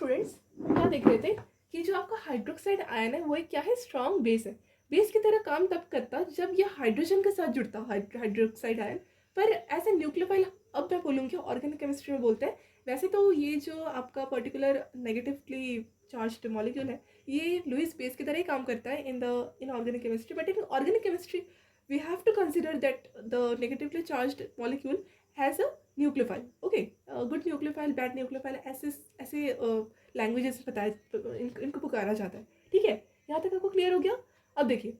Students, क्या देख रहे थे कि जो आपका हाइड्रोक्साइड आयन है वो एक क्या है, स्ट्रॉन्ग बेस है। बेस की तरह काम तब करता जब ये हाइड्रोजन के साथ जुड़ता हाइड्रोक्साइड आयन। पर एज ए न्यूक्लियोफाइल, अब मैं बोलूँगी ऑर्गेनिक केमिस्ट्री में बोलते हैं। वैसे तो ये जो आपका पर्टिकुलर नेगेटिवली चार्ज्ड मॉलिक्यूल है ये लुईस बेस की तरह ही काम करता है in organic chemistry. But in organic chemistry we have to consider that the negatively charged molecule has a nucleophile. Okay, good nucleophile, bad nucleophile, ऐसे लैंग्वेजेस बताया, इनको पुकारा जाता है। ठीक है, यहाँ तक आपको क्लियर हो गया। अब देखिए,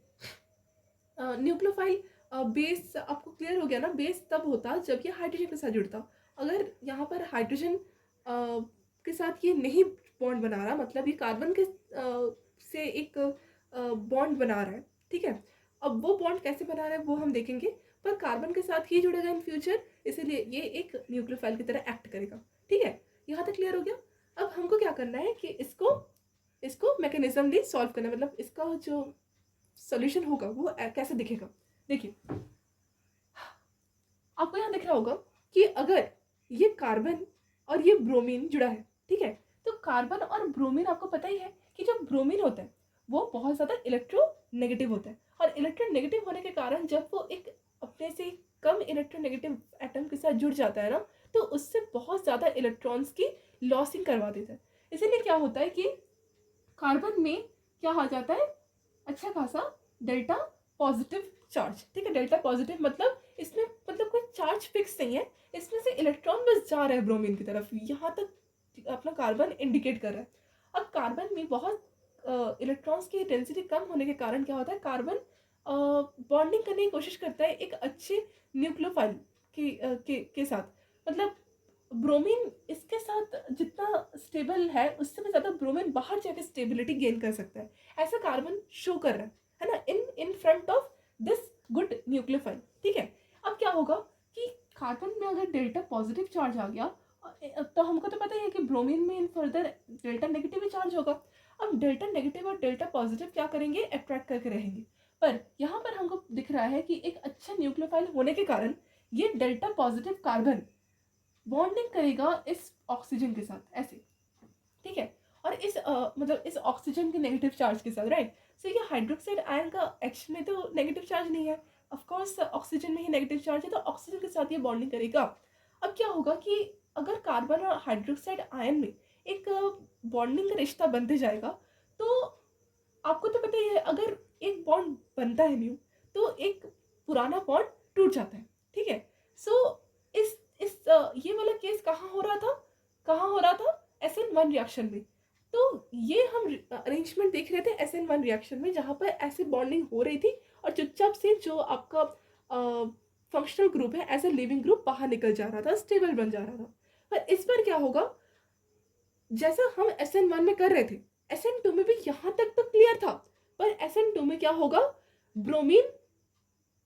न्यूक्लियोफाइल बेस आपको क्लियर हो गया ना। बेस तब होता जब ये हाइड्रोजन के साथ जुड़ता। अगर यहाँ पर हाइड्रोजन के साथ ये नहीं बॉन्ड बना रहा, मतलब ये कार्बन के से एक बॉन्ड बना रहा है। ठीक है, अब वो बॉन्ड कैसे बना रहा है वो हम देखेंगे, पर कार्बन के साथ ही जुड़ेगा इन फ्यूचर, इसीलिए ये एक न्यूक्लियोफाइल की तरह एक्ट करेगा। ठीक है, यहाँ तक क्लियर हो गया। अब हमको क्या करना है कि इसको मैकेनिज्मली सॉल्व करना है, मतलब इसका जो सॉल्यूशन होगा वो कैसे दिखेगा। देखिए, आपको यहाँ दिख रहा होगा कि अगर ये कार्बन और ये ब्रोमीन जुड़ा है, ठीक है, तो कार्बन और ब्रोमीन, आपको पता ही है कि जो ब्रोमीन होता है वो बहुत ज़्यादा इलेक्ट्रोनेगेटिव होता है। और इलेक्ट्रोनेगेटिव होने के कारण जब वो एक अपने से कम इलेक्ट्रोनेगेटिव एटम के साथ जुड़ जाता है ना, तो उससे बहुत ज़्यादा इलेक्ट्रॉन्स की लॉसिंग करवा देता है। इसीलिए क्या होता है कि कार्बन में क्या आ जाता है, अच्छा खासा डेल्टा पॉजिटिव चार्ज। ठीक है, डेल्टा पॉजिटिव मतलब इसमें मतलब कोई चार्ज फिक्स नहीं है, इसमें से इलेक्ट्रॉन बस जा रहा है ब्रोमीन की तरफ, यहाँ तक अपना कार्बन इंडिकेट कर रहा है। अब कार्बन में बहुत इलेक्ट्रॉन्स की डेंसिटी कम होने के कारण क्या होता है, कार्बन बॉन्डिंग करने की कोशिश करता है एक अच्छे न्यूक्लियोफाइल के साथ। मतलब ब्रोमीन इसके साथ जितना स्टेबल है उससे भी ज़्यादा ब्रोमीन बाहर जाके स्टेबिलिटी गेन कर सकता है, ऐसा कार्बन शो कर रहा है ना, in front of this good nucleophile. ठीक है, अब क्या होगा कि कार्बन में अगर डेल्टा पॉजिटिव चार्ज आ गया, तो हमको तो पता ही है कि ब्रोमीन में in further delta negative charge होगा। अब डेल्टा नेगेटिव और डेल्टा पॉजिटिव क्या करेंगे, अट्रैक्ट करके रहेंगे। पर यहाँ पर हमको दिख रहा है कि एक अच्छा न्यूक्लियोफाइल होने के कारण ये डेल्टा पॉजिटिव कार्बन बॉन्डिंग करेगा इस ऑक्सीजन के साथ ऐसे। ठीक है, और इस मतलब इस ऑक्सीजन के नेगेटिव चार्ज के साथ, राइट। सो ये हाइड्रोक्साइड आयन का एक्च में तो नेगेटिव चार्ज नहीं है, ऑफ कोर्स ऑक्सीजन में ही नेगेटिव चार्ज है, तो ऑक्सीजन के साथ ये बॉन्डिंग करेगा। अब क्या होगा कि अगर कार्बन और हाइड्रोक्साइड आयन में एक बॉन्डिंग का रिश्ता बनते जाएगा, तो आपको तो पता ही है अगर एक बॉन्ड बनता है न्यू, तो एक पुराना बॉन्ड टूट जाता है। ठीक है, सो इस ये वाला केस कहाँ हो रहा था SN1 रिएक्शन में। तो ये हम अरेंजमेंट देख रहे थे SN1 रिएक्शन में, जहाँ पर ऐसे बॉन्डिंग हो रही थी और चुपचाप से जो आपका फंक्शनल ग्रुप है एज ए लिविंग ग्रुप बाहर निकल जा रहा था, स्टेबल बन जा रहा था। पर इस बार क्या होगा, जैसा हम SN1 में कर रहे थे SN2 में भी यहाँ तक तो क्लियर था, पर SN2 में क्या होगा, ब्रोमीन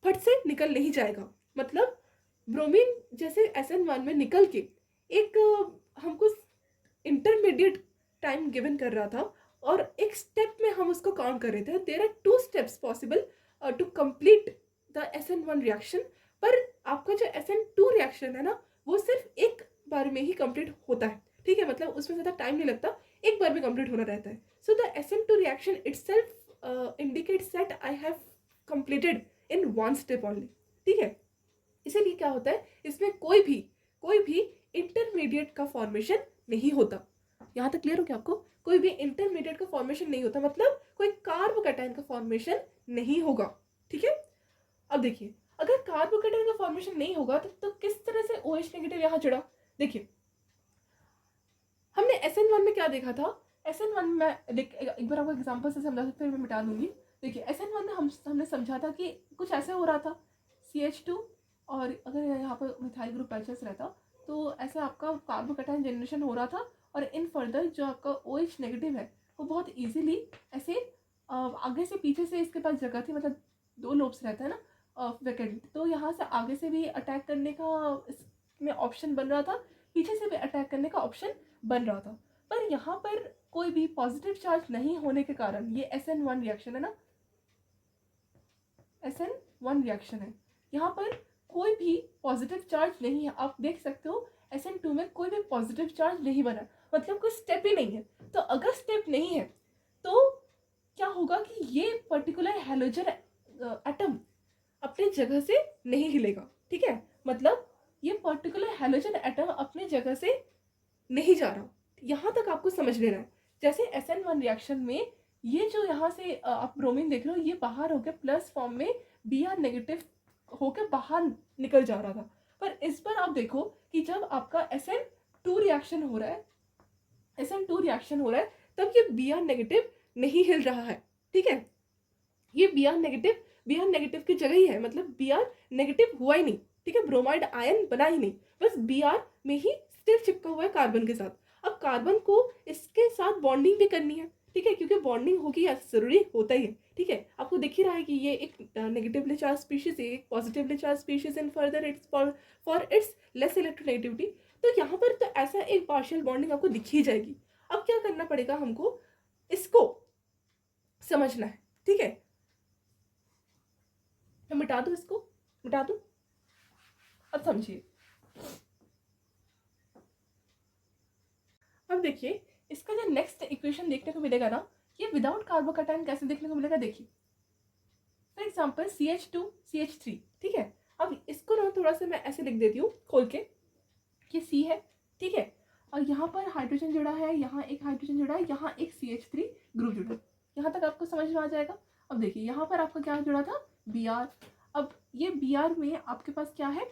फट से निकल नहीं जाएगा। मतलब ब्रोमीन जैसे SN1 में निकल के एक हमको इंटरमीडिएट टाइम गिवन कर रहा था, और एक स्टेप में हम उसको काउंट कर रहे थे। There are 2 steps possible to complete the SN1 reaction. पर आपका जो SN2 रिएक्शन है ना, वो सिर्फ एक बार में ही कंप्लीट होता है। ठीक है, मतलब उसमें ज़्यादा टाइम नहीं लगता, एक बार में कंप्लीट होना रहता है। So the SN2 reaction itself indicates that I have completed in 1 step only. ठीक है, इसीलिए क्या होता है, इसमें कोई भी इंटरमीडिएट का फॉर्मेशन नहीं होता। यहाँ तक क्लियर हो गया आपको, कोई भी इंटरमीडिएट का फॉर्मेशन नहीं होता, मतलब कोई कार्बोकैटायन का फॉर्मेशन नहीं होगा। ठीक है, अब देखिए, अगर कार्बोकैटायन का फॉर्मेशन नहीं होगा तो किस तरह से OH नेगेटिव यहाँ जुड़ा। देखिए, हमने SN1 में क्या देखा था, SN1 में एक बार आपको एग्जाम्पल से समझा सकते, फिर मैं मिटा दूंगी। देखिए, SN1 में हमने समझा था कि कुछ ऐसे हो रहा था, CH2, और अगर यहाँ पर मिथाइल ग्रुप एचएस रहता तो ऐसा आपका कार्बोकैटायन जनरेशन हो रहा था, और इन फर्दर जो आपका OH नेगेटिव है वो बहुत इजीली ऐसे आगे से पीछे से इसके पास जगह थी, मतलब 2 लोब्स रहता है ना वैकेंट, तो यहाँ से आगे से भी अटैक करने का इसमें ऑप्शन बन रहा था, पीछे से भी अटैक करने का ऑप्शन बन रहा था। पर यहाँ पर कोई भी पॉजिटिव चार्ज नहीं होने के कारण ये SN1 रिएक्शन है ना, SN1 रिएक्शन है, यहाँ पर कोई भी पॉजिटिव चार्ज नहीं है। आप देख सकते हो SN2 में कोई भी पॉजिटिव चार्ज नहीं बना, मतलब कोई स्टेप ही नहीं है। तो अगर स्टेप नहीं है तो क्या होगा कि ये पर्टिकुलर हैलोजन एटम अपनी जगह से नहीं हिलेगा, ठीक है। मतलब ये पर्टिकुलर हैलोजन एटम अपनी जगह से नहीं जा रहा। यहाँ तक आपको समझ लेना है। जैसे SN1 रिएक्शन में ये जो यहाँ से आप ब्रोमीन देख रहे हो, ये बाहर होकर प्लस फॉर्म में Br नेगेटिव होकर बाहर निकल जा रहा था। पर इस बार आप देखो कि जब आपका SN2 रिएक्शन हो रहा है, SN2 रिएक्शन हो रहा है, तब ये Br नेगेटिव नहीं हिल रहा है, ठीक है। ये Br नेगेटिव की जगह ही है, मतलब Br नेगेटिव हुआ ही नहीं, ठीक है। ब्रोमाइड आयन बना ही नहीं, बस Br में ही स्टिल चिपका हुआ है कार्बन के साथ। अब कार्बन को इसके साथ बॉन्डिंग भी करनी है, ठीक है, क्योंकि बॉन्डिंग होगी या जरूरी होता ही है, ठीक है। आपको दिख ही रहा है कि ये एक नेगेटिवली चार्ज स्पीशीज है, एक positively charge species, and further it's for its less electronegativity. तो यहाँ पर तो ऐसा एक पार्शियल बॉन्डिंग आपको दिख ही जाएगी। अब क्या करना पड़ेगा हमको, इसको समझना है, ठीक है। मैं मिटा दूं, इसको मिटा दूं। अब समझिए, अब देखिए इसका जो नेक्स्ट इक्वेशन देखने को मिलेगा ना, ये विदाउट कार्बोकैटायन कैसे देखने को मिलेगा, देखिए। फॉर एग्जाम्पल CH2CH3, ठीक है। अब इसको ना थोड़ा सा मैं ऐसे लिख देती हूँ खोल के, कि C है, ठीक है, और यहाँ पर हाइड्रोजन जुड़ा है, यहाँ एक हाइड्रोजन जुड़ा है, यहाँ एक CH3 ग्रुप जुड़ा है। यहाँ तक आपको समझ में आ जाएगा। अब देखिए यहाँ पर आपका क्या जुड़ा था, Br। अब ये Br में आपके पास क्या है,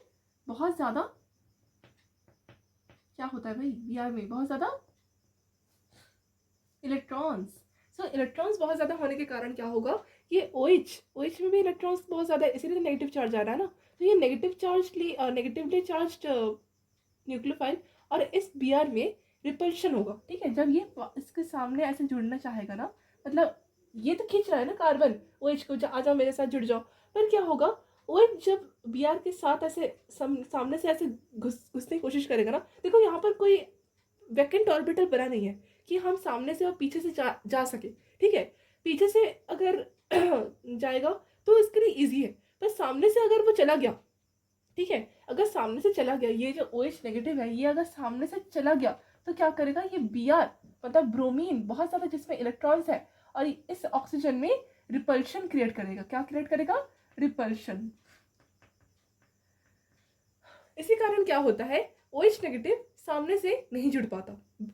बहुत ज़्यादा, क्या होता है भाई Br में, बहुत ज़्यादा इलेक्ट्रॉन्स। सो इलेक्ट्रॉन्स बहुत ज़्यादा होने के कारण क्या होगा, ये OH में भी इलेक्ट्रॉन्स बहुत ज़्यादा है, इसीलिए नेगेटिव चार्ज आ रहा है ना। तो ये नेगेटिवली चार्ज न्यूक्लियोफाइल, और इस Br में रिपल्शन होगा, ठीक है। जब ये इसके सामने ऐसे जुड़ना चाहेगा ना, मतलब ये तो खींच रहा है ना कार्बन OH को, आ जाओ मेरे साथ जुड़ जाओ। पर क्या होगा, OH जब Br के साथ ऐसे सामने से ऐसे घुसने की कोशिश करेगा ना, देखो यहाँ पर कोई वैकेंट ऑर्बिटल बना नहीं है कि हम सामने से और पीछे से जा सके, ठीक है। पीछे से अगर जाएगा तो इसके लिए ईजी है, पर सामने से अगर वो चला गया, ठीक है, अगर सामने से चला गया, ये जो OH नेगेटिव है, ये अगर सामने से चला गया तो क्या करेगा, ये Br मतलब ब्रोमीन बहुत ज़्यादा जिसमें इलेक्ट्रॉन्स है, और इस ऑक्सीजन में रिपल्शन क्रिएट करेगा। क्या क्रिएट करेगा, रिपल्शन। इसी कारण क्या होता है, OH नेगेटिव सामने से नहीं जुड़ पाता,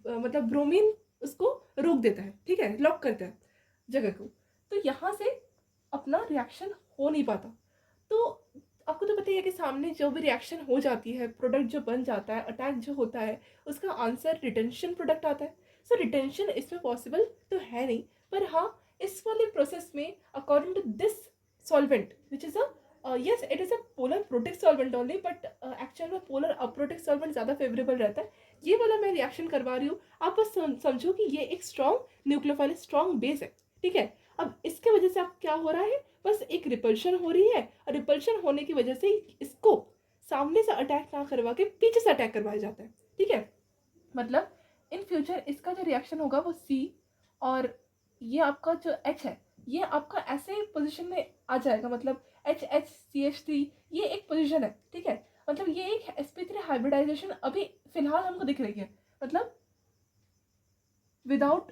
मतलब ब्रोमीन उसको रोक देता है, ठीक है, लॉक करता है जगह को। तो यहाँ से अपना रिएक्शन हो नहीं पाता। तो आपको तो पता ही है कि सामने जो भी रिएक्शन हो जाती है, प्रोडक्ट जो बन जाता है, अटैक जो होता है, उसका आंसर रिटेंशन प्रोडक्ट आता है। सो रिटेंशन इसमें पॉसिबल तो है नहीं, पर हाँ इस वाले प्रोसेस में according to this solvent which is yes it is a polar protic solvent only, but actual में पोलर अप्रोटिक सॉल्वेंट ज़्यादा फेवरेबल रहता है। ये वाला मैं रिएक्शन करवा रही हूँ, आप बस समझो कि ये एक स्ट्रॉन्ग न्यूक्लियोफाइल स्ट्रॉन्ग बेस है, ठीक है। अब इसके वजह से आप क्या हो रहा है, बस एक रिपल्शन हो रही है, और रिपल्शन होने की वजह से इसको सामने से अटैक ना करवा के पीछे से अटैक करवाया जाता है, ठीक है। मतलब इन फ्यूचर इसका जो रिएक्शन होगा वो C, और ये आपका जो H है, ये आपका ऐसे पोजीशन में आ जाएगा, मतलब HCH3 ये एक पोजीशन है, ठीक है। मतलब ये एक sp3 हाइब्रिडाइजेशन अभी फिलहाल हमको दिख रही है, मतलब विदाउट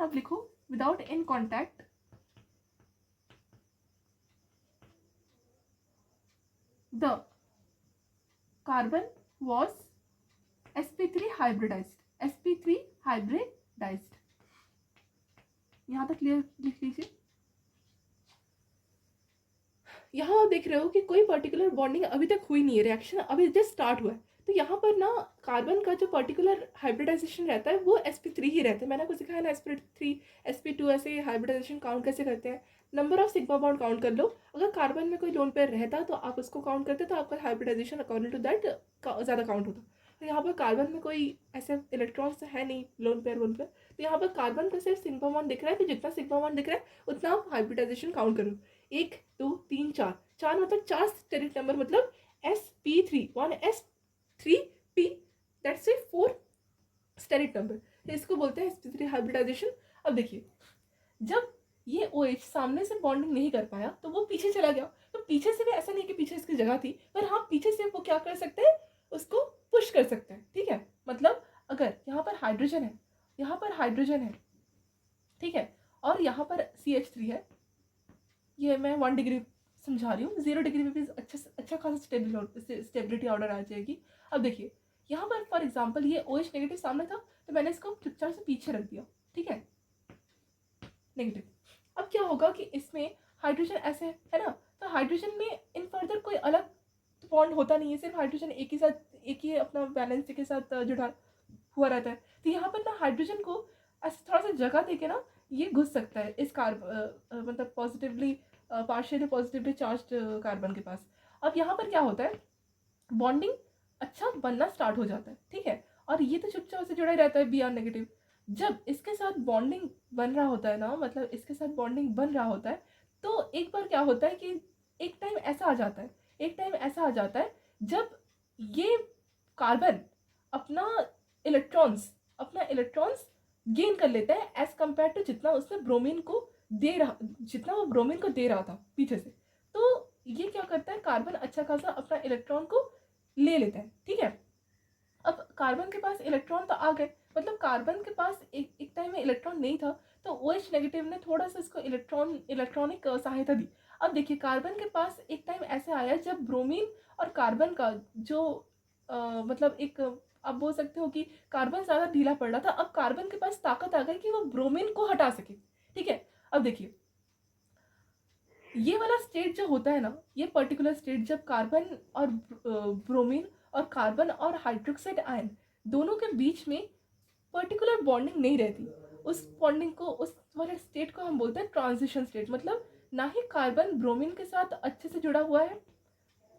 आप लिखो, without in contact the carbon was sp3 hybridised. यहाँ तक क्लियर लिख लीजिए। यहाँ आप देख रहे हो कि कोई पर्टिकुलर बॉन्डिंग अभी तक हुई नहीं है, रिएक्शन अभी जस्ट स्टार्ट हुआ है। तो यहाँ पर ना कार्बन का जो पर्टिकुलर हाइब्रिडाइजेशन रहता है वो sp3 ही रहता है। मैंने आपको सिखाया ना sp3 sp2 ऐसे हाइब्रिडाइजेशन काउंट कैसे करते हैं, number of sigma bond count कर लो। अगर कार्बन में कोई लोन पेयर रहता तो आप उसको काउंट करते, तो आपका हाइब्रिडाइजेशन अकॉर्डिंग टू दैट ज़्यादा काउंट होता। तो यहाँ पर कार्बन में कोई ऐसे इलेक्ट्रॉन्स है नहीं, लोन पेयर तो यहाँ पर कार्बन का सिर्फ सिग्मा बॉन्ड दिख रहा है, तो जितना सिग्मा बॉन्ड दिख रहा है उतना आप हाइब्रिडाइजेशन काउंट करो। 1 2 3 4, 4 मतलब 4 स्टेरिक नंबर, मतलब sp3 1s3p, that's 4 steric number, इसको बोलते हैं sp3 हाइब्रिडाइजेशन। अब देखिए जब ये OH सामने से बॉन्डिंग नहीं कर पाया तो वो पीछे चला गया, तो पीछे से भी ऐसा नहीं कि पीछे इसकी जगह थी, पर हाँ पीछे से वो क्या कर सकते हैं, उसको पुश कर सकते हैं, ठीक है। मतलब अगर यहाँ पर हाइड्रोजन है, यहाँ पर हाइड्रोजन है, ठीक है, और यहाँ पर CH3 है, ये मैं 1 डिग्री समझा रही हूँ, 0 डिग्री में भी अच्छा खासा स्टेबिलिटी ऑर्डर आ जाएगी। अब देखिए यहाँ पर फॉर एग्जाम्पल ये OH नेगेटिव सामने था, तो मैंने इसको चुपचाप से पीछे रख दिया, ठीक है, नेगेटिव। अब क्या होगा कि इसमें हाइड्रोजन ऐसे है ना, तो हाइड्रोजन में इन फर्दर कोई अलग बॉन्ड होता नहीं है, सिर्फ हाइड्रोजन एक ही अपना बैलेंस के साथ जुड़ा हुआ रहता है। तो यहाँ पर ना हाइड्रोजन को ऐसे थोड़ा सा जगह देके ना ये घुस सकता है इस मतलब पार्शियली पॉजिटिवली चार्ज्ड कार्बन के पास। अब यहाँ पर क्या होता है, बॉन्डिंग अच्छा बनना स्टार्ट हो जाता है, ठीक है, और ये तो चुपचाप से जुड़ा ही रहता है Br नेगेटिव। जब इसके साथ बॉन्डिंग बन रहा होता है ना, मतलब इसके साथ बॉन्डिंग बन रहा होता है, तो एक बार क्या होता है कि एक टाइम ऐसा आ जाता है जब ये कार्बन अपना इलेक्ट्रॉन्स गेन कर लेता है एज कम्पेयर टू जितना वो ब्रोमीन को दे रहा था पीछे से। तो ये क्या करता है, कार्बन अच्छा खासा अपना इलेक्ट्रॉन को ले लेता है, ठीक है। अब कार्बन के पास इलेक्ट्रॉन तो आ गए, मतलब कार्बन के पास एक टाइम में इलेक्ट्रॉन नहीं था, तो OH नेगेटिव ने थोड़ा सा इसको इलेक्ट्रॉनिक सहायता दी। अब देखिए कार्बन के पास एक टाइम ऐसे आया जब ब्रोमीन और कार्बन का जो मतलब एक आप बोल सकते हो कि कार्बन ज़्यादा ढीला पड़ रहा था, अब कार्बन के पास ताकत आ गई कि वो ब्रोमीन को हटा सके, ठीक है। अब देखिए ये वाला स्टेट जो होता है ना, ये पर्टिकुलर स्टेट जब कार्बन और ब्रोमीन और कार्बन और हाइड्रोक्साइड आयन दोनों के बीच में पर्टिकुलर बॉन्डिंग नहीं रहती, उस बॉन्डिंग को, उस वाले स्टेट को हम बोलते हैं ट्रांजिशन स्टेट। मतलब ना ही कार्बन ब्रोमीन के साथ अच्छे से जुड़ा हुआ है,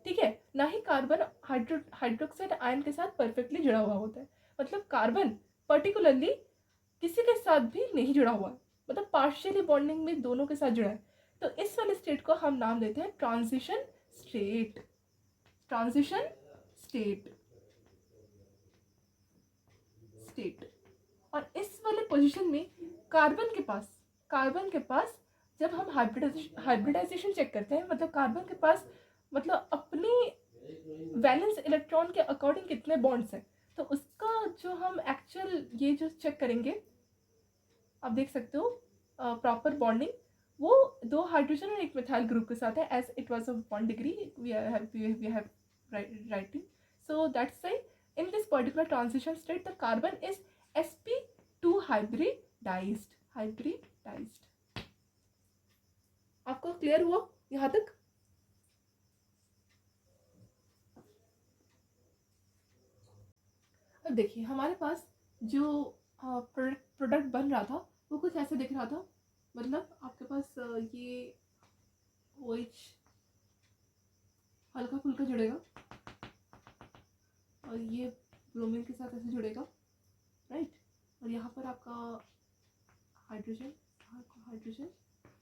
ठीक है, ना ही कार्बन हाइड्रोक्साइड आयन के साथ परफेक्टली जुड़ा हुआ होता है। मतलब कार्बन पर्टिकुलरली किसी के साथ भी नहीं जुड़ा हुआ है, मतलब पार्शियली बॉन्डिंग में दोनों के साथ जुड़ा है। तो इस वाले स्टेट को हम नाम देते हैं transition state. Transition state state और इस वाले पोजीशन में कार्बन के पास जब हम हाइब्रिडाइजेशन चेक करते हैं, मतलब कार्बन के पास मतलब अपने वैलेंस इलेक्ट्रॉन के अकॉर्डिंग कितने बॉन्ड्स हैं, तो उसका जो हम एक्चुअल ये जो चेक करेंगे, आप देख सकते हो प्रॉपर बॉन्डिंग वो 2 हाइड्रोजन और 1 मिथाइल ग्रुप के साथ है, as it was of 1 degree we have writing. So that's why in this particular transition state the carbon is sp2 hybridised. आपको क्लियर हुआ यहाँ तक? अब देखिए हमारे पास जो प्रोडक्ट बन रहा था वो कुछ ऐसे दिख रहा था, मतलब आपके पास ये OH हल्का फुल्का जुड़ेगा और ये ब्रोमीन के साथ ऐसे जुड़ेगा, राइट, और यहाँ पर आपका हाइड्रोजन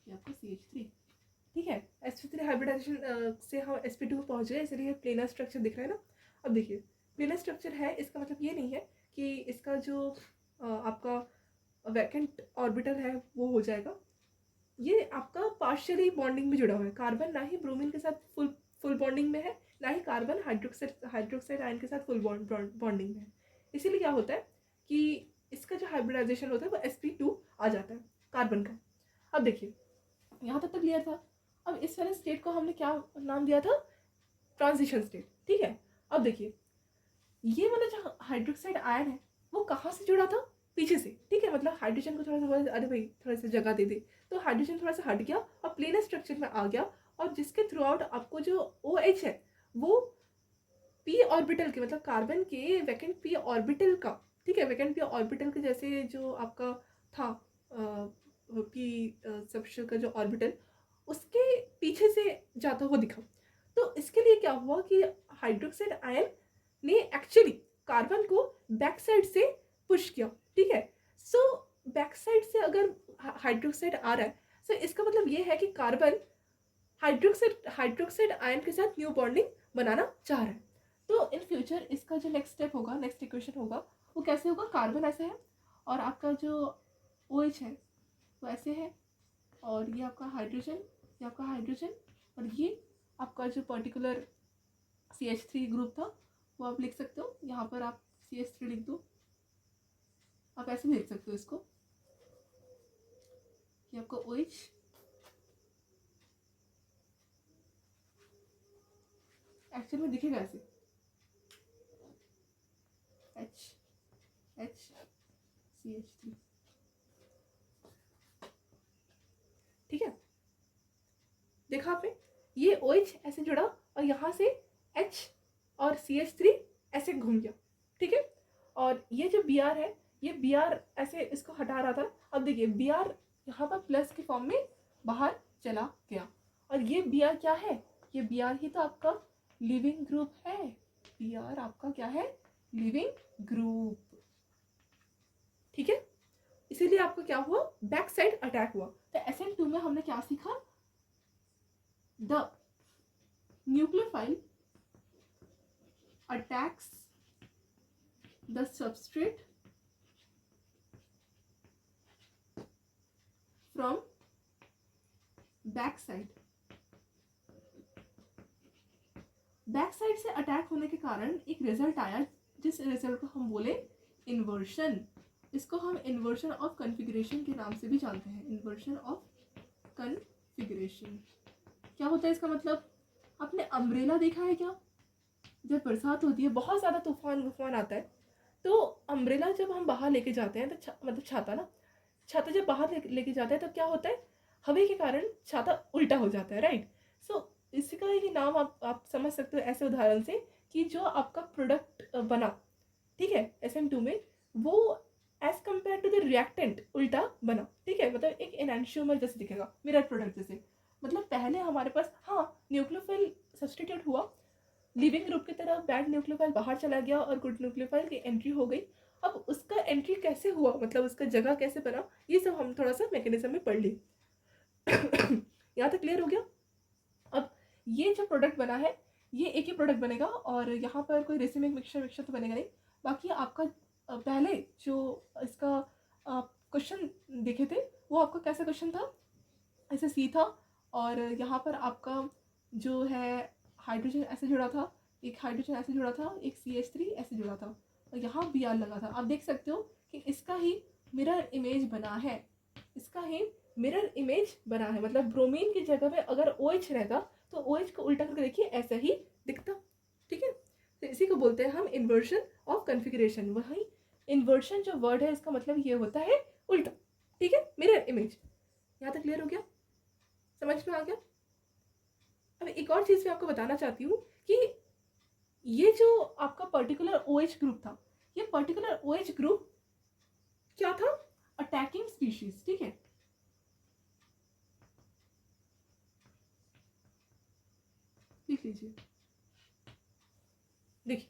ये आपका CH3, ठीक है। sp3 हाइब्रिडाइजेशन से हम sp2 पहुँच गए, इसलिए प्लेनर स्ट्रक्चर दिख रहा है ना। अब देखिए प्लेनर स्ट्रक्चर है, इसका मतलब ये नहीं है कि इसका जो आपका वैकेंट ऑर्बिटल है वो हो जाएगा, ये आपका पार्शियली बॉन्डिंग में जुड़ा हुआ है। कार्बन ना ही ब्रोमीन के साथ फुल बॉन्डिंग में है, ना ही कार्बन हाइड्रोक्साइड आयन के साथ फुल बॉन्डिंग में है। इसीलिए क्या होता है कि इसका जो हाइब्रिडाइजेशन होता है वो sp2 आ जाता है कार्बन का। अब देखिए यहाँ तक तो क्लियर था। अब इस वाले स्टेट को हमने क्या नाम दिया था, ट्रांजिशन स्टेट, ठीक है। अब देखिए ये वाला जो हाइड्रोक्साइड आयन है वो कहाँ से जुड़ा था, पीछे से, ठीक है। मतलब हाइड्रोजन को थोड़ा सा अरे भाई थोड़ा सा जगह दे दे, तो हाइड्रोजन थोड़ा सा हट गया और प्लेनर स्ट्रक्चर में आ गया, और जिसके थ्रू आउट आपको जो OH है वो p ऑर्बिटल के, मतलब कार्बन के वैकेंट p ऑर्बिटल का, ठीक है, वैकेंट p ऑर्बिटल के जैसे जो आपका था p सबशेल का जो ऑर्बिटल उसके पीछे से जाता हुआ दिखा। तो इसके लिए क्या हुआ कि हाइड्रोक्साइड आयन ने एक्चुअली कार्बन को बैक साइड से पुश किया, ठीक है। सो बैक साइड से अगर हाइड्रोक्साइड आ रहा है, सो इसका मतलब ये है कि कार्बन हाइड्रोक्साइड आयन के साथ न्यू बॉन्डिंग बनाना चाह रहा है। तो इन फ्यूचर इसका जो नेक्स्ट स्टेप होगा, नेक्स्ट इक्वेशन होगा, वो कैसे होगा, कार्बन ऐसे है और आपका जो OH है वो ऐसे है, और ये आपका हाइड्रोजन और ये आपका जो पर्टिकुलर CH3 ग्रुप था वो आप लिख सकते हो। यहाँ पर आप CH3 लिख दो, आप ऐसे भी लिख सकते हो इसको, ये आपका OH एक्चुअल में दिखेगा ऐसे HCH3, ठीक है। देखा आपने, ये OH ऐसे जुड़ा और यहाँ से H और CH3 ऐसे घूम गया, ठीक है। और ये जो Br है, ये Br ऐसे इसको हटा रहा था। अब देखिए Br यहाँ पर प्लस के फॉर्म में बाहर चला गया, और ये Br क्या है, ये Br ही तो आपका लिविंग ग्रुप है। Br आपका क्या है, लिविंग ग्रुप, ठीक है। इसीलिए आपको क्या हुआ, बैक साइड अटैक हुआ। तो SN2 में हमने क्या सीखा, the nucleophile attacks the substrate from back side। Back side से अटैक होने के कारण एक रिजल्ट आया, जिस रिजल्ट को हम बोले इन्वर्शन। इसको हम इन्वर्शन ऑफ कॉन्फ़िगरेशन के नाम से भी जानते हैं, इन्वर्शन ऑफ कॉन्फ़िगरेशन। क्या होता है इसका मतलब, आपने अम्ब्रेला देखा है क्या, जब बरसात होती है, बहुत ज़्यादा तूफान आता है, तो अम्ब्रेला जब हम बाहर लेके जाते हैं तो मतलब छाता ना, छाता जब बाहर लेके जाते हैं तो क्या होता है, हवा के कारण छाता उल्टा हो जाता है, राइट। सो इसका ही नाम आप समझ सकते हो ऐसे उदाहरण से, कि जो आपका प्रोडक्ट बना, ठीक है, SN2 में, वो as compare to the reactant उल्टा बना, ठीक है। मतलब एक एनांशियोमर जैसे दिखेगा, मिरर प्रोडक्ट जैसे। मतलब पहले हमारे पास हाँ न्यूक्लियोफाइल सब्सटीट्यूट हुआ, लिविंग ग्रुप की तरह बैड न्यूक्लियोफाइल बाहर चला गया और गुड न्यूक्लियोफाइल की एंट्री हो गई। अब उसका एंट्री कैसे हुआ, मतलब उसका जगह कैसे बना, ये सब हम थोड़ा सा मैकेनिज्म में पढ़ लिए। यहाँ तक क्लियर हो गया। अब ये जो प्रोडक्ट बना है, ये एक ही प्रोडक्ट बनेगा, और यहाँ पर कोई रेसिमिक मिक्सचर तो बनेगा नहीं। बाकी आपका पहले जो इसका क्वेश्चन देखे थे, वो आपका कैसा क्वेश्चन था, ऐसे सी था, और यहाँ पर आपका जो है हाइड्रोजन ऐसे जुड़ा था, एक हाइड्रोजन ऐसे जुड़ा था, एक CH3 ऐसे जुड़ा था, और यहाँ Br लगा था। आप देख सकते हो कि इसका ही मिरर इमेज बना है, इसका ही मिरर इमेज बना है। मतलब ब्रोमीन की जगह पे अगर OH रहता तो OH को उल्टा करके देखिए ऐसा ही दिखता, ठीक है। तो इसी को बोलते हैं हम इन्वर्शन ऑफ कॉन्फ़िगरेशन। वही इन्वर्शन जो वर्ड है, इसका मतलब ये होता है उल्टा, ठीक है, मिरर इमेज। यहाँ तक क्लियर हो गया, समझ में आ गया। अब एक और चीज़ मैं आपको बताना चाहती हूँ कि ये जो आपका पर्टिकुलर OH ग्रुप था, ये पर्टिकुलर OH ग्रुप क्या था, अटैकिंग स्पीशीज, ठीक है। लिख लीजिए, देखिए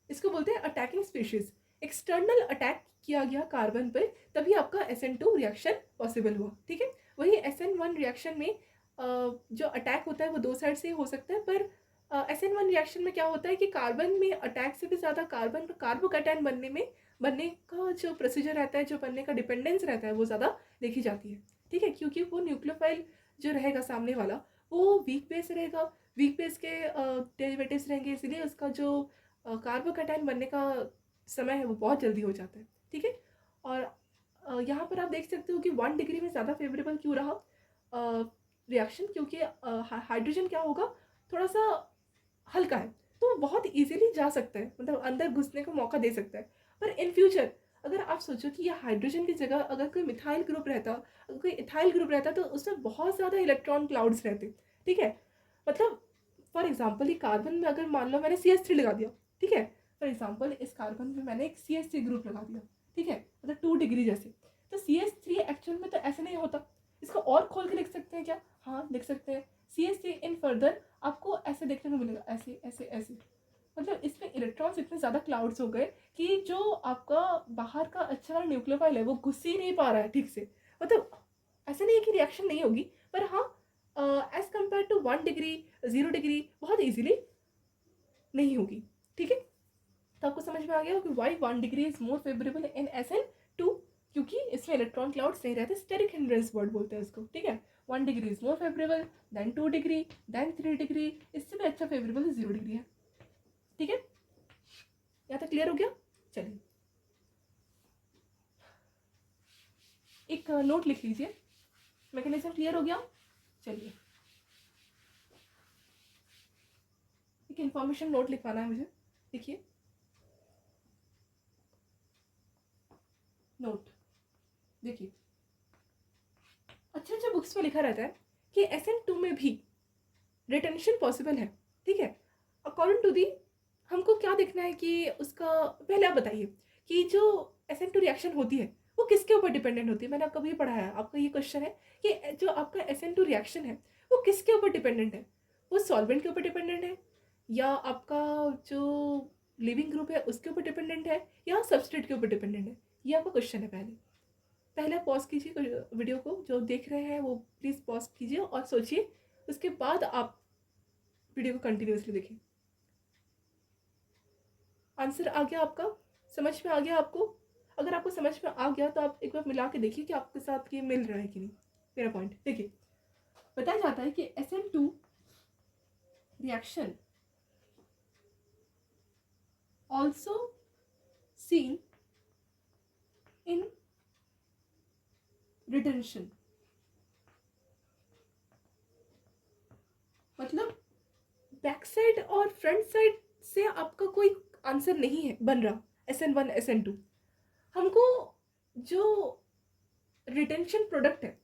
इसको बोलते हैं अटैकिंग स्पीशीज। एक्सटर्नल अटैक किया गया कार्बन पर, तभी आपका SN2 रिएक्शन पॉसिबल हुआ, ठीक है। वही SN1 रिएक्शन में जो अटैक होता है वो दो साइड से हो सकता है, पर SN1 रिएक्शन में क्या होता है कि कार्बन में अटैक से भी ज़्यादा कार्बन का कार्बोकैटायन बनने का जो प्रोसीजर रहता है, जो बनने का डिपेंडेंस रहता है, वो ज़्यादा देखी जाती है, ठीक है। क्योंकि वो न्यूक्लियोफाइल जो रहेगा सामने वाला, वो वीक बेस रहेगा, वीक बेस के डेरिवेटिव्स रहेंगे, इसलिए उसका जो कार्बोकैटायन बनने का समय है वो बहुत जल्दी हो जाता है, ठीक है। और यहाँ पर आप देख सकते हो कि 1 डिग्री में ज़्यादा फेवरेबल क्यों रहा रिएक्शन, क्योंकि हाइड्रोजन क्या होगा, थोड़ा सा हल्का है, तो बहुत इजीली जा सकता है, मतलब अंदर घुसने का मौका दे सकता है। पर इन फ्यूचर अगर आप सोचो कि ये हाइड्रोजन की जगह अगर कोई मिथाइल ग्रुप रहता, अगर कोई इथाइल ग्रुप रहता, तो उसमें बहुत ज़्यादा इलेक्ट्रॉन क्लाउड्स रहते, ठीक है। मतलब फॉर एग्जाम्पल ये कार्बन में अगर मान लो मैंने CH3 लगा दिया, ठीक है, फॉर एग्जाम्पल इस कार्बन में मैंने एक CH3 ग्रुप लगा दिया, ठीक है, मतलब 2 डिग्री जैसे, तो CH3 एक्चुअल में तो ऐसे नहीं होता। इसको और खोल के लिख सकते हैं क्या, हाँ लिख सकते हैं। CH3 इन फर्दर आपको ऐसे देखने को मिलेगा, ऐसे ऐसे ऐसे, मतलब इसमें इलेक्ट्रॉन्स इतने ज़्यादा क्लाउड्स हो गए कि जो आपका बाहर का अच्छा वाला न्यूक्लियोफाइल है वो घुस ही नहीं पा रहा है ठीक से। मतलब ऐसा नहीं है कि रिएक्शन नहीं होगी, पर हाँ as compare to 1 degree 0 degree बहुत इजीली नहीं होगी, ठीक है। तो आपको समझ में आ गया कि why 1 degree is more favourable in SN2, क्योंकि इसमें इलेक्ट्रॉन क्लाउड्स नहीं रहते, स्टेरिक हिंड्रेंस वर्ड बोलते हैं इसको, ठीक है। 1 degree is more favourable than 2 degree than 3 degree, इससे भी अच्छा फेवरेबल 0 डिग्री है। ठीक है, यहाँ तक क्लियर हो गया। चलिए एक नोट लिख लीजिए, मैकेनिज्म क्लियर हो गया। चलिए एक इंफॉर्मेशन नोट लिखवाना है मुझे, देखिए नोट, देखिए अच्छा बुक्स में लिखा रहता है कि SN2 में भी रिटेंशन पॉसिबल है। ठीक है, अकॉर्डिंग टू दी हमको क्या देखना है कि उसका, पहले आप बताइए कि जो SN2 रिएक्शन होती है वो किसके ऊपर डिपेंडेंट होती है। मैंने आपको भी पढ़ाया है, आपका ये क्वेश्चन है कि जो आपका SN2 रिएक्शन है वो किसके ऊपर डिपेंडेंट है, वो सॉल्वेंट के ऊपर डिपेंडेंट है, या आपका जो लिविंग ग्रुप है उसके ऊपर डिपेंडेंट है, या सबस्ट्रेट के ऊपर डिपेंडेंट है। ये आपका क्वेश्चन है। पहले पॉज कीजिए वीडियो को, जो देख रहे हैं वो प्लीज़ पॉज कीजिए और सोचिए, उसके बाद आप वीडियो को कंटिन्यूसली देखें। आंसर आ गया आपका, समझ में आ गया आपको? अगर आपको समझ में आ गया तो आप एक बार मिला के देखिए कि आपके साथ ये मिल रहा है कि नहीं। मेरा पॉइंट देखिए, बताया जाता है कि SN2 reaction also seen in retention, मतलब बैक साइड और फ्रंट साइड से आपका कोई आंसर नहीं है बन रहा। SN1 SN2 हमको जो रिटेंशन प्रोडक्ट है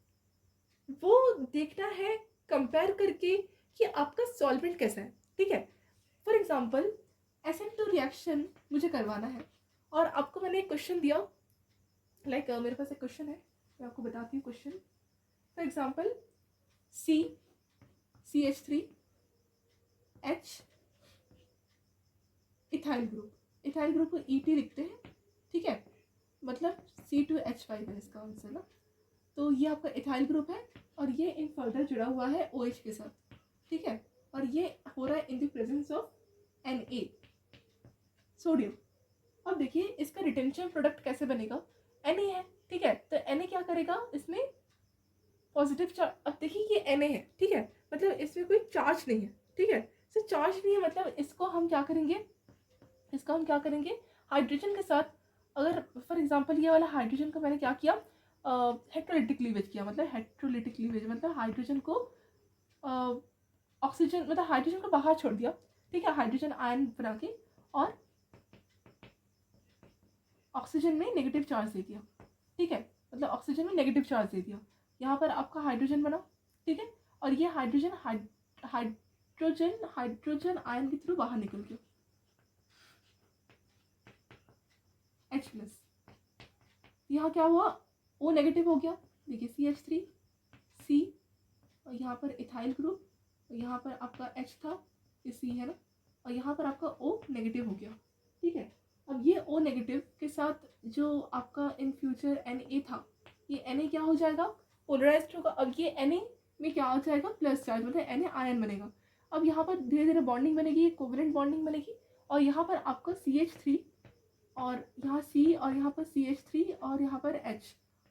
वो देखना है कंपेयर करके कि आपका सॉल्वेंट कैसा है। ठीक है, फॉर एग्जांपल SN2 रिएक्शन मुझे करवाना है और आपको मैंने एक क्वेश्चन दिया, लाइक मेरे पास एक क्वेश्चन है, मैं आपको बताती हूँ question. For example CH3 H ethyl group को ET लिखते हैं। ठीक है, मतलब C2H5 है इसका आंसर ना। तो ये आपका इथाइल ग्रुप है और ये इन फर्दर जुड़ा हुआ है OH के साथ। ठीक है, और ये हो रहा है in the presence of Na sodium. अब देखिए इसका रिटेंशन प्रोडक्ट कैसे बनेगा, Na है। ठीक है, तो Na क्या करेगा इसमें, पॉजिटिव चार्ज। अब देखिए ये Na है, ठीक है, मतलब इसमें कोई चार्ज नहीं है। ठीक है, तो चार्ज नहीं है मतलब इसको हम क्या करेंगे, हाइड्रोजन के साथ, अगर फॉर एग्जांपल ये वाला हाइड्रोजन को मैंने क्या किया, हेट्रोलिटिक क्लीवेज किया। मतलब हेट्रोलिटिक क्लीवेज मतलब हाइड्रोजन को ऑक्सीजन, मतलब हाइड्रोजन को बाहर छोड़ दिया। ठीक है, हाइड्रोजन आयन बना के और ऑक्सीजन में नेगेटिव चार्ज दे दिया। ठीक है, मतलब ऑक्सीजन में नेगेटिव चार्ज दे दिया। यहाँ पर आपका हाइड्रोजन बना। ठीक है, और ये हाइड्रोजन आयन के थ्रू बाहर निकल गया, H+। यहाँ क्या हुआ, O नेगेटिव हो गया। देखिए CH3 C, और यहाँ पर इथाइल ग्रुप, और यहाँ पर आपका H था, ये C है ना, और यहाँ पर आपका O नेगेटिव हो गया। ठीक है, अब ये O नेगेटिव के साथ जो आपका इन फ्यूचर Na था, ये Na क्या हो जाएगा, पोलराइज्ड होगा। अब ये Na में क्या हो जाएगा, प्लस चार्ज, मतलब Na आयन बनेगा। अब यहाँ पर धीरे धीरे बॉन्डिंग बनेगी, कोवलेंट बॉन्डिंग बनेगी, और यहाँ पर आपका CH3 और यहाँ C, और यहाँ पर CH3 और यहाँ पर H,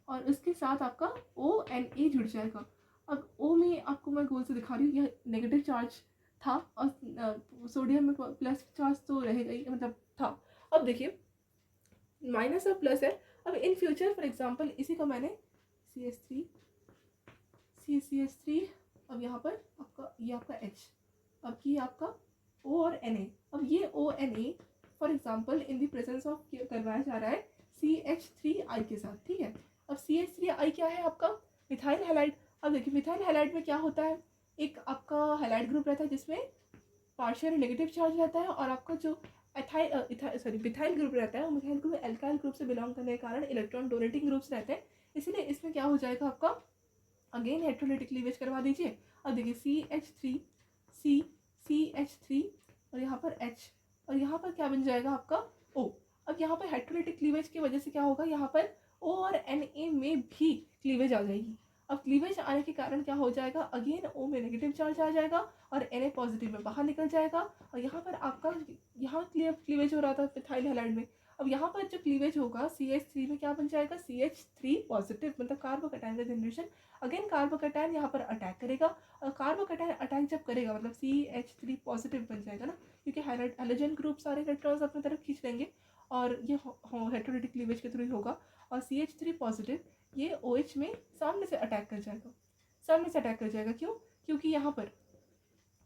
और उसके साथ आपका ONA जुड़ जाएगा। अब O में आपको मैं गोल से दिखा रही हूँ, यह नेगेटिव चार्ज था और सोडियम में प्लस चार्ज तो रहेगा ही, मतलब था। अब देखिए माइनस और प्लस है। अब इन फ्यूचर फॉर एग्जांपल इसी को मैंने CH3, अब यहाँ पर आपका ये आपका H, अब ये आपका O और Na। अब ये ONA for example in the presence of करवाया जा रहा है CH3I के साथ। ठीक है, अब CH3I क्या है आपका, मिथाइल हैलाइड। अब देखिए मिथाइल हैलाइड में क्या होता है, एक आपका हैलाइड ग्रुप रहता है जिसमें पार्शियल नेगेटिव चार्ज रहता है, और आपका जो मिथाइल ग्रुप रहता है, मिथाइल ग्रुप एल्काइल ग्रुप से बिलोंग करने के कारण इलेक्ट्रॉन डोनेटिंग ग्रुप्स रहते हैं। इसलिए इसमें क्या हो जाएगा आपका, अगेन हेट्रोलिटिक क्लीवेज करवा दीजिए। अब देखिए CH3 और यहाँ पर H, और यहाँ पर क्या बन जाएगा आपका O। अब यहाँ पर हेट्रोलिटिक क्लीवेज की वजह से क्या होगा, यहाँ पर O और Na में भी क्लीवेज आ जाएगी। अब क्लीवेज आने के कारण क्या हो जाएगा, अगेन O में नेगेटिव चार्ज आ जाएगा और Na पॉजिटिव में बाहर निकल जाएगा। और यहाँ पर आपका यहाँ क्लीवेज हो रहा था मिथाइल हैलाइड में, अब यहाँ पर जो क्लीवेज होगा CH3 में क्या बन जाएगा, CH3 पॉजिटिव, मतलब कार्बोकैटायन का जनरेशन। अगेन कार्बोकैटायन यहाँ पर अटैक करेगा, और कार्बोकैटायन अटैक जब करेगा मतलब CH3 पॉजिटिव बन जाएगा ना, क्योंकि हाइड्रोजन ग्रुप सारे इलेक्ट्रॉन्स अपनी तरफ खींच लेंगे, और ये हेटेरोडिक क्लीवेज के थ्रू होगा। और CH3 पॉजिटिव ये OH में सामने से अटैक कर जाएगा, सामने से अटैक कर जाएगा। क्यों? क्योंकि यहाँ पर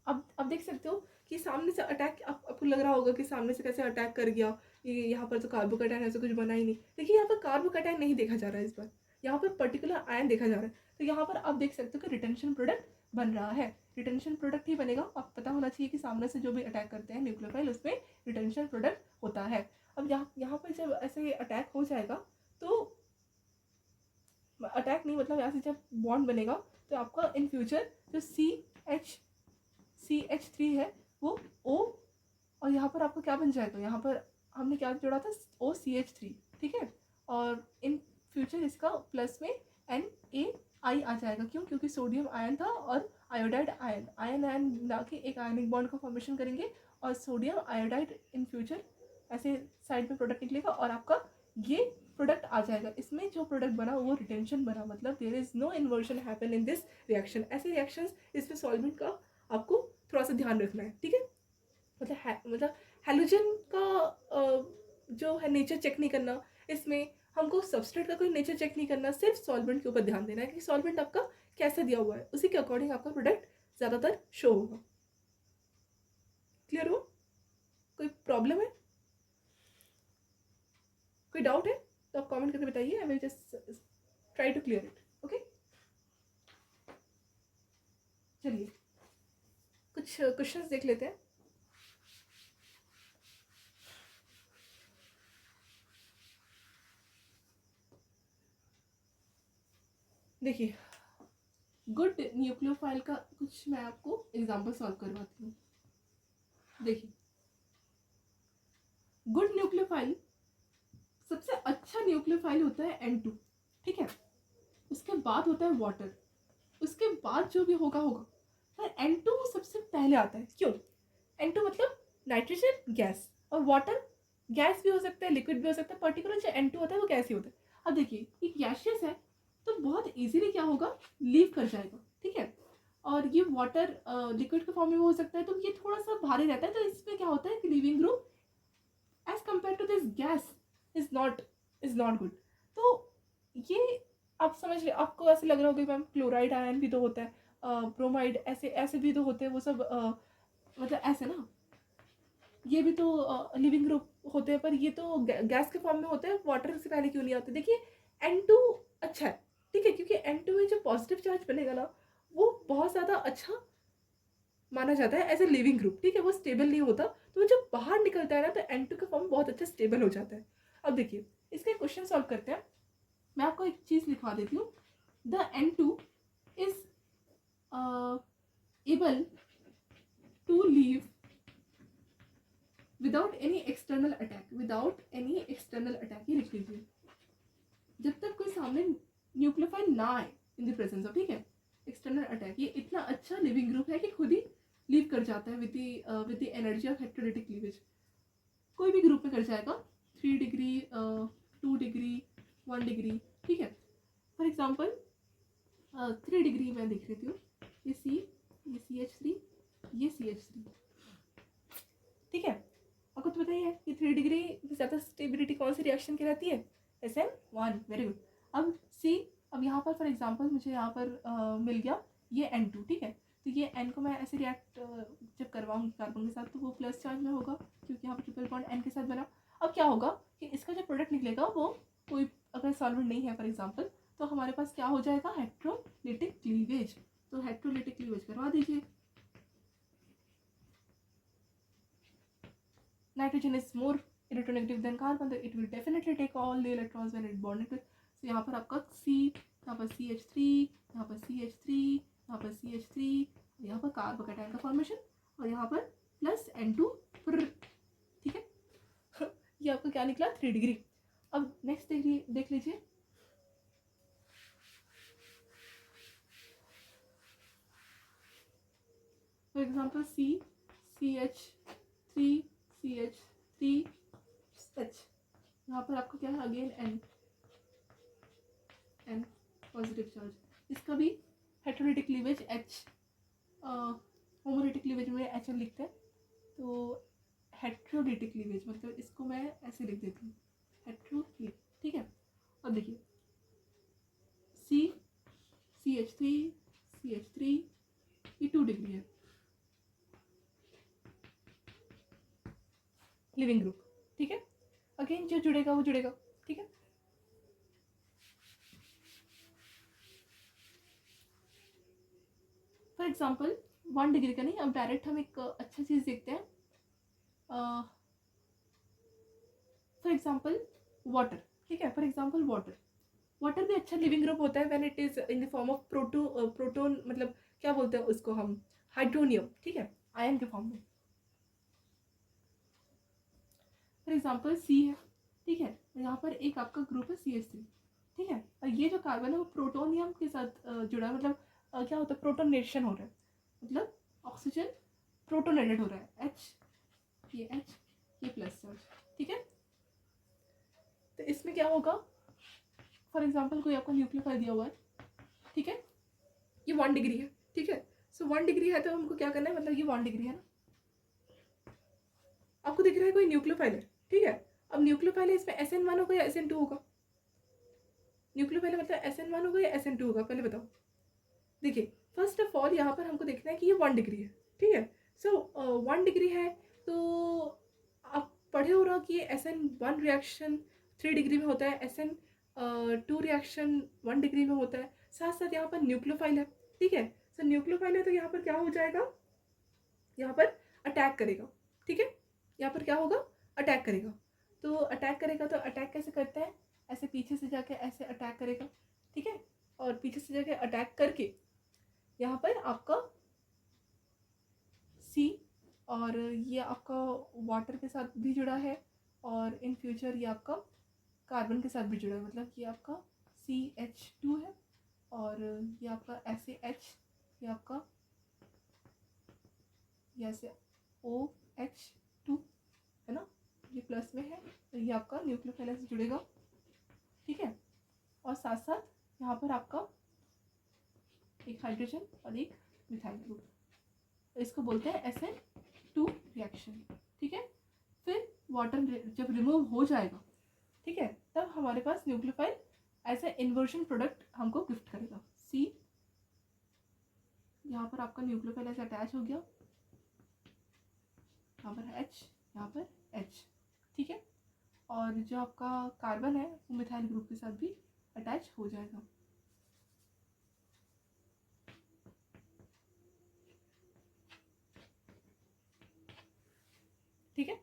अब देख सकते हो कि सामने से अटैक, आपको लग रहा होगा कि सामने से कैसे अटैक कर गया, ये यहाँ पर तो कार्बोकैटायन ऐसा कुछ बना ही नहीं। देखिए यहाँ पर कार्बोकैटायन नहीं देखा जा रहा है इस बार, यहाँ पर पर्टिकुलर आयन देखा जा रहा है। तो यहाँ पर आप देख सकते हो कि रिटेंशन प्रोडक्ट बन रहा है, रिटेंशन प्रोडक्ट ही बनेगा। आप पता होना चाहिए कि सामने से जो भी अटैक करते हैं न्यूक्लियोफाइल उसमें रिटेंशन प्रोडक्ट होता है। अब यहाँ पर जब ऐसे अटैक हो जाएगा, तो अटैक नहीं मतलब यहाँ से जब बॉन्ड बनेगा, तो आपका इन फ्यूचर जो CH3 है वो O, और यहाँ पर आपको क्या बन जाएगा, यहाँ पर हमने क्या जोड़ा था, OCH3, ठीक है। और इन फ्यूचर इसका प्लस में NaI आ जाएगा। क्यों? क्योंकि सोडियम आयन था और आयोडाइड आयन, आयन आयन मिला के एक आयनिक बॉन्ड का फॉर्मेशन करेंगे, और सोडियम आयोडाइड इन फ्यूचर ऐसे साइड में प्रोडक्ट निकलेगा, और आपका ये प्रोडक्ट आ जाएगा। इसमें जो प्रोडक्ट बना वो रिटेंशन बना, मतलब there is no inversion happen in this reaction. ऐसे रिएक्शंस इसमें सॉल्वेंट का आपको थोड़ा सा ध्यान रखना है, ठीक है। मतलब हैलोजन का जो है नेचर चेक नहीं करना, इसमें हमको सबस्ट्रेट का कोई नेचर चेक नहीं करना, सिर्फ सॉल्वेंट के ऊपर ध्यान देना है कि सॉल्वेंट आपका कैसे दिया हुआ है, उसी के अकॉर्डिंग आपका प्रोडक्ट ज़्यादातर शो होगा। क्लियर हो? कोई प्रॉब्लम है, कोई डाउट है तो आप कमेंट करके बताइए, I will just try to clear it. Okay, चलिए कुछ क्वेश्चंस देख लेते हैं। देखिए गुड न्यूक्लियोफाइल का कुछ मैं आपको एग्जांपल सॉल्व करवाती हूँ। देखिए गुड न्यूक्लियोफाइल, सबसे अच्छा न्यूक्लियोफाइल होता है N2, ठीक है। उसके बाद होता है वाटर, उसके बाद जो भी होगा होगा, पर N2 सबसे पहले आता है। क्यों? N2 मतलब नाइट्रोजन गैस, और वाटर गैस भी हो सकता है, लिक्विड भी हो सकता है, पर्टिकुलर जो N2 होता है वो गैस ही होता है। अब देखिए ये गैसियस है तो बहुत इजीली क्या होगा, लीव कर जाएगा, ठीक है। और ये वाटर लिक्विड के फॉर्म में हो सकता है, तो ये थोड़ा सा भारी रहता है, तो इसमें क्या होता है कि leaving group as compare to this gas is not good. तो ये आप समझ रहे, आपको ऐसे लग रहा होगा मैम क्लोराइड आयन भी तो होता है, ब्रोमाइड ऐसे ऐसे भी तो होते हैं, वो सब मतलब ऐसे ना, ये भी तो लिविंग ग्रुप होते हैं, पर ये तो गैस के फॉर्म में होते हैं, वाटर से पहले क्यों नहीं आते। देखिए N2 अच्छा है, ठीक है, क्योंकि N2 में जो पॉजिटिव चार्ज बनेगा ना वो बहुत ज़्यादा अच्छा माना जाता है एज ए लिविंग ग्रुप, ठीक है। वो स्टेबल नहीं होता, तो जब बाहर निकलता है ना तो N2 का फॉर्म बहुत अच्छा स्टेबल हो जाता है। अब देखिए इसका क्वेश्चन सॉल्व करते हैं। मैं आपको एक चीज़ लिखवा देती हूँ, the N2 is able to leave without any external attack, without any external attack, ये लिख लीजिए, जब तक कोई सामने न्यूक्लियोफाइल ना आए इन द प्रेजेंस ऑफ, ठीक है, एक्सटर्नल अटैक। ये इतना अच्छा लिविंग ग्रुप है कि खुद ही लीव कर जाता है with the energy of heterolytic cleavage. कोई भी ग्रुप में कर जाएगा, 3 डिग्री 2 डिग्री 1 डिग्री, ठीक है। फॉर एग्जाम्पल 3 डिग्री मैं देख लेती हूँ, ये CH3, ये CH3, ठीक है। आपको तो पता ही है कि 3 डिग्री ज़्यादा स्टेबिलिटी कौन सी रिएक्शन की रहती है, SN1, वेरी गुड। अब अब यहाँ पर फॉर एग्जांपल मुझे यहाँ पर मिल गया ये N2, ठीक है। तो ये N को मैं ऐसे रिएक्ट जब करवाऊंगी कार्बन के साथ तो वो प्लस चार्ज में होगा, क्योंकि यहाँ पर ट्रिपल बॉन्ड N के साथ बना। अब क्या होगा कि इसका जो प्रोडक्ट निकलेगा वो कोई अगर सॉल्वेंट नहीं है फॉर एग्जाम्पल, तो हमारे पास क्या हो जाएगा, हेट्रोलिटिक क्लीवेज। तो हेट्रोलिटिक क्लीवेज करवा दीजिए। Nitrogen is more electronegative than carbon, so it will definitely take all the electrons when it bonded with. So यहाँ पर आपका C, यहाँ पर CH3, यहाँ पर CH3, यहाँ पर CH3, यहाँ पर कार्बोकैटायन का फॉर्मेशन, और यहाँ पर प्लस N2, ठीक है। ये आपका क्या निकला, 3 डिग्री। अब नेक्स्ट देख लीजिए, फॉर एग्जाम्पल CH3, CH3H, यहाँ पर आपका क्या है अगेन एन पॉजिटिव चार्ज, इसका भी हेटेरोडेटिक क्लीवेज H, होमोडेटिक क्लीवेज में HN लिखते हैं, तो हेटेरोडेटिक क्लीवेज मतलब इसको मैं ऐसे लिख देती हूँ हेटेरो, ठीक है। अब देखिए CH3 ये 2 डिग्री है लिविंग ग्रुप, ठीक है। अगेन जो जुड़ेगा वो जुड़ेगा, ठीक है। फॉर एग्जाम्पल 1 डिग्री का नहीं, अब डायरेक्ट हम एक अच्छा चीज़ देखते हैं। फॉर एग्जाम्पल वाटर, ठीक है। फॉर एग्जाम्पल वाटर भी अच्छा लिविंग ग्रुप होता है when it is in the form of proton, मतलब क्या बोलते हैं उसको हम, हाइड्रोनियम, ठीक है, आयन के फॉर्म में। फॉर एग्जाम्पल सी है, ठीक है, यहाँ पर एक आपका ग्रुप है CH3, ठीक है, और ये जो कार्बन है वो प्रोटोनियम के साथ जुड़ा है, मतलब क्या होता है प्रोटोनेशन हो रहा है, मतलब ऑक्सीजन प्रोटोनेटेड हो रहा है, H ये प्लस चार्ज, ठीक है। तो इसमें क्या होगा, फॉर एग्जाम्पल कोई आपको न्यूक्लियोफाइल दिया हुआ है, ठीक है, ये 1 डिग्री है, ठीक है। सो 1 डिग्री है तो हमको क्या करना है, मतलब ये 1 डिग्री है ना, आपको दिख रहा है कोई न्यूक्लियोफाइल है, ठीक है। अब न्यूक्लियोफाइल है, इसमें SN1 होगा या SN2 होगा, न्यूक्लियोफाइल मतलब SN1 होगा या SN2 होगा, पहले बताओ। देखिए फर्स्ट ऑफ ऑल यहाँ पर हमको देखना है कि ये 1 डिग्री है, ठीक है। सो 1 डिग्री है तो आप पढ़े हो रहा कि ये SN1 रिएक्शन 3 डिग्री में होता है, SN2 रिएक्शन 1 डिग्री में होता है, साथ साथ यहाँ पर न्यूक्लियोफाइल है, ठीक है। सो न्यूक्लियोफाइल है तो यहाँ पर क्या हो जाएगा, यहाँ पर अटैक करेगा, ठीक है। यहाँ पर क्या होगा, अटैक करेगा। तो अटैक करेगा तो अटैक कैसे करते हैं, ऐसे पीछे से जाके ऐसे अटैक करेगा, ठीक है, और पीछे से जाके अटैक करके यहाँ पर आपका C, और ये आपका वाटर के साथ भी जुड़ा है, और इन फ्यूचर ये आपका कार्बन के साथ भी जुड़ा है, मतलब ये आपका CH2 है, और ये आपका ऐसे H, ये आपका ऐसे OH2 है ना, ये प्लस में है, तो ये आपका न्यूक्लियोफाइल से जुड़ेगा, ठीक है। और साथ साथ यहाँ पर आपका एक हाइड्रोजन और एक मिथाइल ग्रुप, इसको बोलते हैं SN2 रिएक्शन, ठीक है। फिर वाटर जब रिमूव हो जाएगा, ठीक है, तब हमारे पास nucleophile as a inversion product हमको गिफ्ट करेगा। C, यहाँ पर आपका न्यूक्लियोफाइल ऐसे अटैच हो गया, यहाँ पर H, यहाँ पर H, ठीक है, और जो आपका कार्बन है वो मिथाइल ग्रुप के साथ भी अटैच हो जाएगा, ठीक है।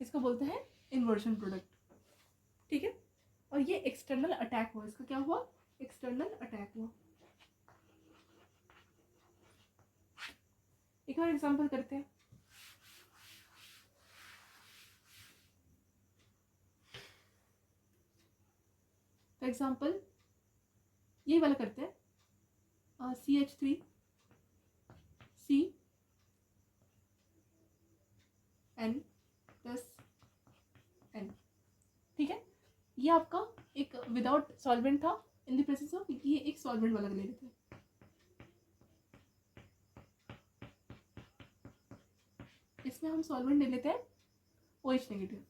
इसको बोलते हैं इन्वर्जन प्रोडक्ट, ठीक है। और ये एक्सटर्नल अटैक हुआ, इसका क्या हुआ, एक्सटर्नल अटैक हुआ। एक और एग्जांपल करते हैं, फॉर एग्जांपल ये वाला करते हैं, CH3 C N plus N, ठीक है। ये आपका एक विदाउट सॉल्वेंट था, इन द प्रेजेंस ऑफ ये एक सॉल्वेंट वाला ले लेते हैं, इसमें हम सॉल्वेंट ले लेते हैं OH नेगेटिव,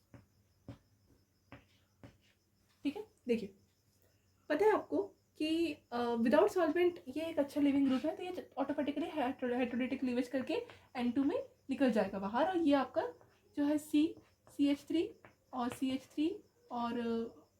ठीक है। देखिए पता है आपको कि विदाउट सॉल्वेंट ये एक अच्छा लिविंग ग्रुप है, तो ये ऑटोमेटिकली हेटेरोडेटिक क्लीवेज करके N2 में निकल जाएगा बाहर, और ये आपका जो है CH3 और CH3, और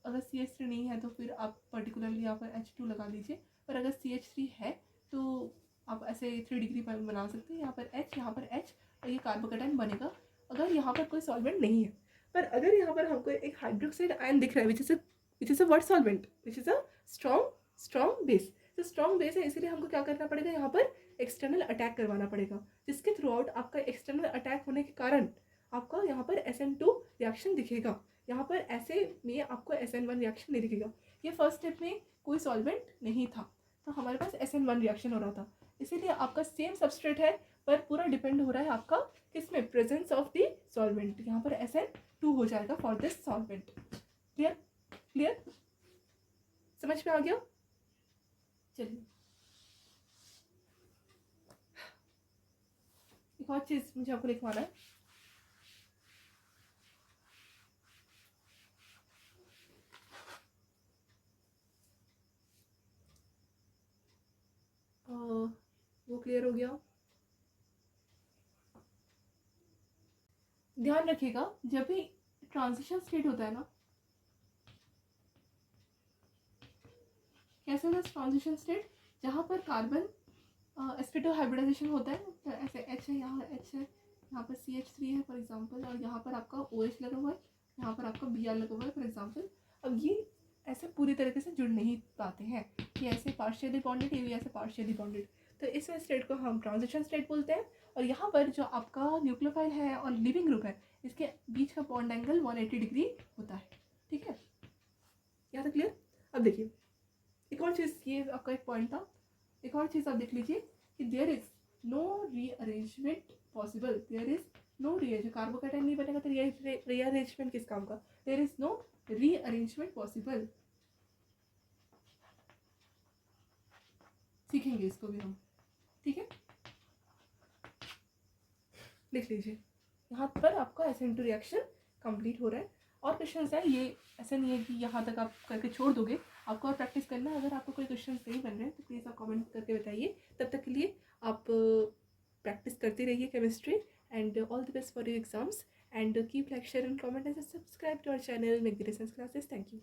अगर CH3 नहीं है तो फिर आप पर्टिकुलरली यहाँ पर H2 लगा दीजिए, पर अगर CH3 है तो आप ऐसे 3 डिग्री पर बना सकते हैं, यहाँ पर H, यहाँ पर H, और ये कार्बोकेटाइन बनेगा अगर यहाँ पर कोई सॉल्वेंट नहीं है। पर अगर यहाँ पर हमको एक हाइड्रोक्साइड आयन दिख रहा है which is a what solvent, which is a strong base, तो स्ट्रॉन्ग बेस है, इसीलिए हमको क्या करना पड़ेगा, यहाँ पर एक्सटर्नल अटैक करवाना पड़ेगा, जिसके थ्रू आउट आपका एक्सटर्नल अटैक होने के कारण आपका यहाँ पर SN2 रिएक्शन दिखेगा, यहाँ पर ऐसे में आपको SN1 रिएक्शन नहीं दिखेगा। ये फर्स्ट स्टेप में कोई सॉल्वेंट नहीं था तो हमारे पास SN1 रिएक्शन हो रहा था, इसीलिए आपका सेम सबस्ट्रेट है पर पूरा डिपेंड हो रहा है आपका किसमें, प्रेजेंस ऑफ द सॉल्वेंट। यहाँ पर SN2 2 हो जाएगा for this solvent. Clear clear, समझ में आ गया? चलिए एक और चीज मुझे आपको लिखवाना है। वो क्लियर हो गया। ध्यान रखिएगा जब भी ट्रांजिशन स्टेट होता है ना, कैसे होता है ट्रांजिशन स्टेट, जहाँ पर कार्बन sp2 हाइब्रिडाइजेशन होता है, तो ऐसे H है, यहाँ H है, यहाँ पर CH3 है फॉर एग्जांपल, और यहाँ पर आपका OH लगा हुआ है, यहाँ पर आपका Br लगा हुआ है फॉर एग्जांपल। अब ये ऐसे पूरी तरीके से जुड़ नहीं पाते हैं कि ऐसे पार्शियली बॉन्डेड, ये भी ऐसे पार्शियली बॉन्डेड, तो इस स्टेट को हम ट्रांजिशन स्टेट बोलते हैं। और यहाँ पर जो आपका न्यूक्लियोफाइल है और लिविंग ग्रुप है, इसके बीच का बॉन्ड एंगल 180 डिग्री होता है। ठीक है, यहाँ तक क्लियर? अब देखिए एक और चीज़, ये आपका एक पॉइंट था, एक और चीज़ आप देख लीजिए कि there is no rearrangement possible, there is no rearrange, carbocation नहीं बनेगा तो रीअरेंजमेंट किस काम का, there is no rearrangement possible. सीखेंगे इसको भी हम, ठीक है? लिख लीजिए, यहाँ पर आपका SN2 रिएक्शन कंप्लीट हो रहा है। और क्वेश्चन है, ये ऐसा नहीं है कि यहाँ तक आप करके छोड़ दोगे, आपको और प्रैक्टिस करना है। अगर आपको कोई क्वेश्चन नहीं बन रहे हैं तो प्लीज़ आप कमेंट करके बताइए। तब तक के लिए आप प्रैक्टिस करते रहिए chemistry, and all the best for your exams, and keep like share and comment and subscribe to our channel make the difference classes. Thank you.